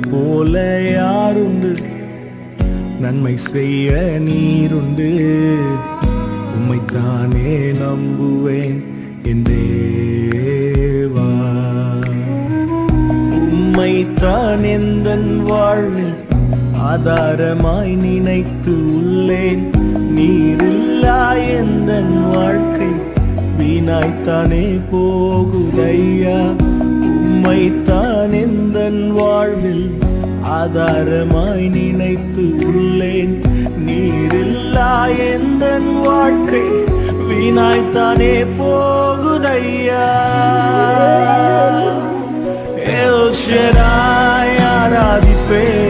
போல யாருண்டு நன்மை செய்ய நீருண்டு உம்மைத்தானே நம்புவேன் என் தேவா உம்மைத்தான் எந்தன் வாழ்வில் ஆதாரமாய் நினைத்து உள்ளேன் நீரில்லா எந்தன் வாழ்க்கை வீணாய்த்தானே போகுதையா உம்மைத்தான் எந்தன் வாழ்வில் ஆதாரமாய் நினைத்து உள்ளேன் நீரில்லா எந்தன் வாழ்க்கை வீணாய்த்தானே போகுதையா எல் ஷடாய் ஆராதிப்பேன்